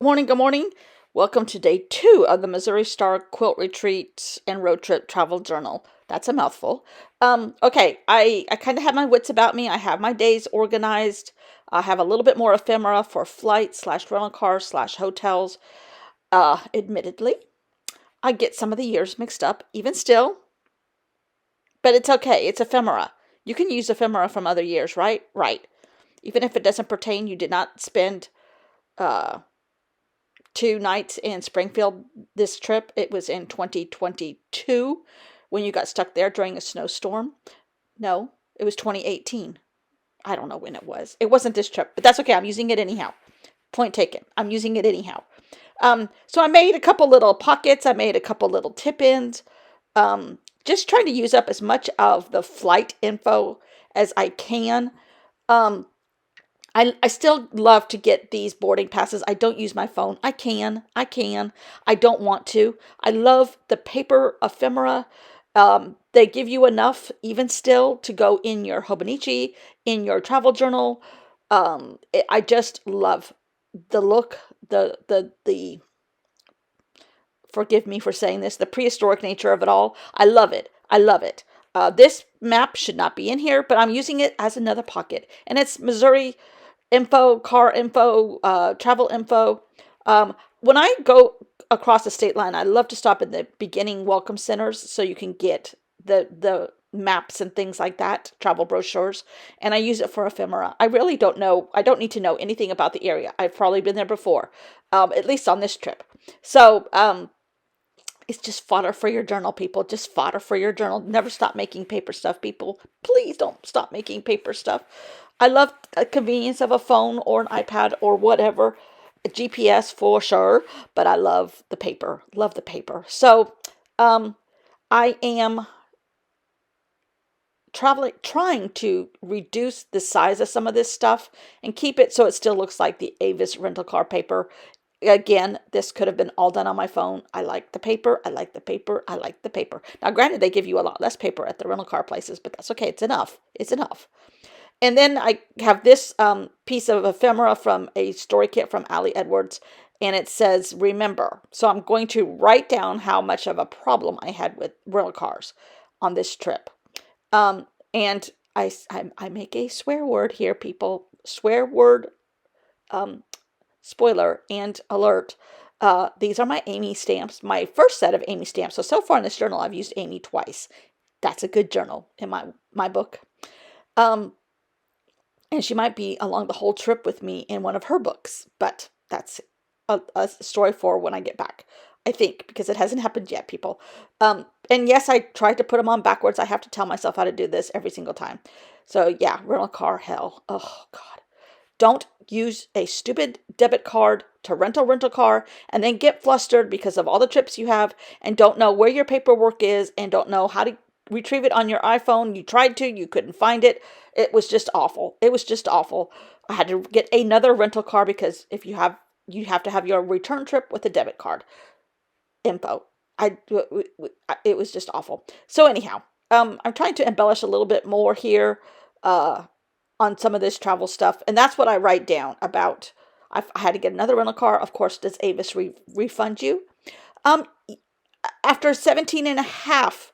Good morning, good morning. Welcome to day 2 of the Missouri Star Quilt Retreat and Road Trip Travel Journal. That's a mouthful. Okay, I kind of have my wits about me. I have my days organized. I have a little bit more ephemera for flights slash rental cars slash hotels. Admittedly, I get some of the years mixed up, even still, but it's okay. It's ephemera. You can use ephemera from other years, right? Right. Even if it doesn't pertain, you did not spend uh, 2 nights in Springfield this trip. It was in 2022 when you got stuck there during a snowstorm. No, it was 2018. I don't know when it was. It wasn't this trip, but that's okay. I'm using it anyhow. Point taken. I'm using it anyhow. So I made a couple little pockets. I made a couple little tip-ins. Just trying to use up as much of the flight info as I can. Um, I still love to get these boarding passes. I don't use my phone. I can. I don't want to. I love the paper ephemera. They give you enough, even still, to go in your Hobonichi, in your travel journal. I just love the look, the forgive me for saying this, the prehistoric nature of it all. I love it. I love it. This map should not be in here, but I'm using it as another pocket. And it's Missouri info, car info, travel info. When I go across the state line, I love to stop at the beginning welcome centers so you can get the maps and things like that, travel brochures, and I use it for ephemera. I really don't know. I don't need to know anything about the area. I've probably been there before, at least on this trip. So it's just fodder for your journal, people. Just fodder for your journal. Never stop making paper stuff, people. Please don't stop making paper stuff. I love the convenience of a phone or an iPad or whatever, a GPS for sure, but I love the paper. Love the paper. So, I am trying to reduce the size of some of this stuff and keep it so it still looks like the Avis rental car paper. Again, this could have been all done on my phone. I like the paper. I like the paper. I like the paper. Now, granted, they give you a lot less paper at the rental car places, but that's okay. It's enough. It's enough. And then I have this piece of ephemera from a story kit from Allie Edwards, and it says, remember. So I'm going to write down how much of a problem I had with rental cars on this trip. And I make a swear word here, people. Swear word, um, spoiler and alert. These are my Amy stamps, my first set of Amy stamps. So far in this journal, I've used Amy twice. That's a good journal in my book. Um, and she might be along the whole trip with me in one of her books, but that's a story for when I get back, I think, because it hasn't happened yet, people. And yes, I tried to put them on backwards. I have to tell myself how to do this every single time. So yeah, rental car hell. Oh God. Don't use a stupid debit card to rent a rental car and then get flustered because of all the trips you have and don't know where your paperwork is and don't know how to retrieve it on your iPhone. You tried to, you couldn't find it. It was just awful. It was just awful. I had to get another rental car because if you have to have your return trip with a debit card info. It was just awful. So anyhow, I'm trying to embellish a little bit more here. On some of this travel stuff. And that's what I write down about. I had to get another rental car. Of course, does Avis refund you? Um, After 17 and a half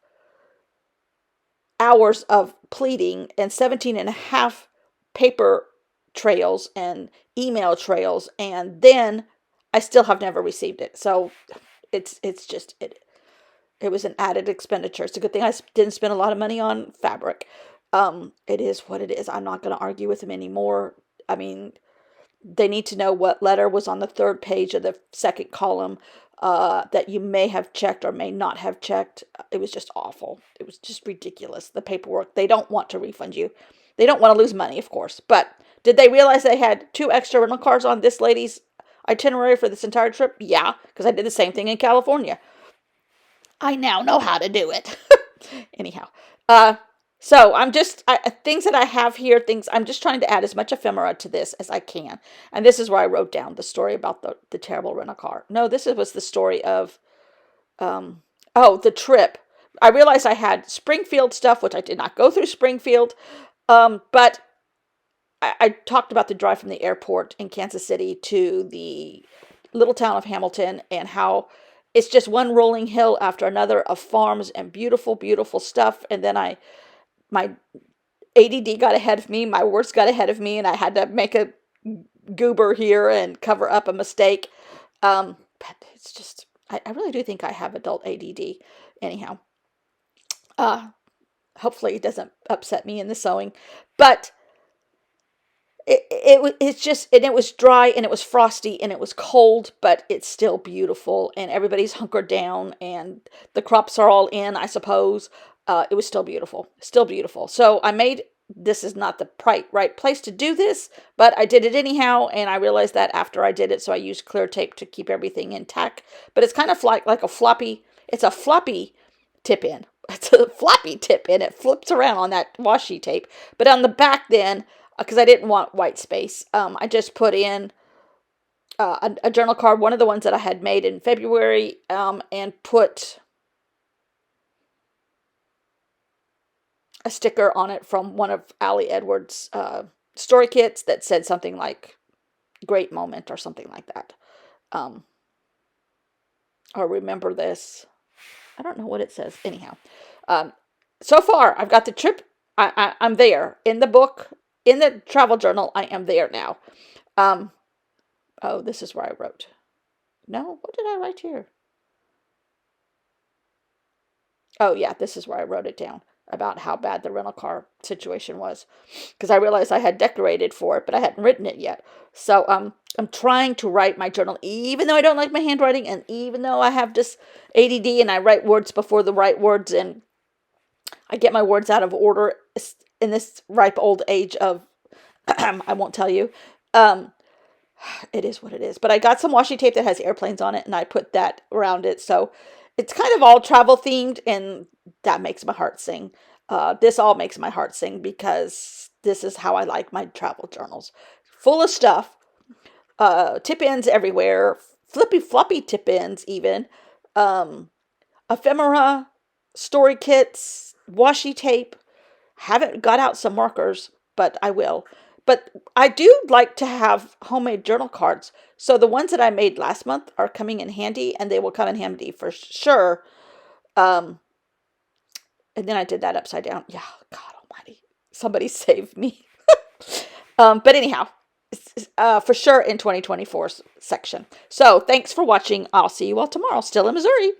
hours of pleading and 17 and a half paper trails and email trails, and then I still have never received it. So it's just it was an added expenditure. It's a good thing I didn't spend a lot of money on fabric. It is what it is. I'm not going to argue with them anymore. I mean, they need to know what letter was on the third page of the second column that you may have checked or may not have checked. It was just awful. It was just ridiculous. The paperwork. They don't want to refund you. They don't want to lose money, of course. But did they realize they had 2 extra rental cars on this lady's itinerary for this entire trip? Yeah, because I did the same thing in California. I now know how to do it. Anyhow, uh, so things that I have here, things I'm just trying to add as much ephemera to this as I can. And this is where I wrote down the story about the terrible rental car. No, was the story of, the trip. I realized I had Springfield stuff, which I did not go through Springfield. But I talked about the drive from the airport in Kansas City to the little town of Hamilton, and how it's just one rolling hill after another of farms and beautiful, beautiful stuff. And then my ADD got ahead of me, my words got ahead of me, and I had to make a goober here and cover up a mistake. But it's just, I really do think I have adult ADD. Anyhow, uh, hopefully it doesn't upset me in the sewing. But it's just, and it was dry and it was frosty and it was cold, but it's still beautiful, and everybody's hunkered down and the crops are all in, I suppose. It was still beautiful, still beautiful. So I made, this is not the right place to do this, but I did it anyhow, and I realized that after I did it, so I used clear tape to keep everything intact. But it's kind of like a floppy, it's a floppy tip in. It's a floppy tip in. It flips around on that washi tape. But on the back then, because I didn't want white space, I just put in a journal card, one of the ones that I had made in February, and put a sticker on it from one of Allie Edwards' story kits that said something like "great moment" or something like that, or "remember this." I don't know what it says. Anyhow, so far I've got the trip. I'm there in the book, in the travel journal. I am there now. Oh, this is where I wrote. No, what did I write here? Oh yeah, this is where I wrote it down about how bad the rental car situation was, because I realized I had decorated for it, but I hadn't written it yet. So I'm trying to write my journal, even though I don't like my handwriting, and even though I have this ADD and I write words before the right words, and I get my words out of order in this ripe old age of I won't tell you. It is what it is. But I got some washi tape that has airplanes on it, and I put that around it. So it's kind of all travel themed, and that makes my heart sing. This all makes my heart sing, because this is how I like my travel journals. Full of stuff. Tip ends everywhere. Flippy floppy tip ends even. Ephemera, story kits, washi tape. Haven't got out some markers, but I will. But I do like to have homemade journal cards. So the ones that I made last month are coming in handy, and they will come in handy for sure. And then I did that upside down. Yeah, God almighty. Somebody save me. But anyhow, for sure in 2024 section. So thanks for watching. I'll see you all tomorrow, still in Missouri.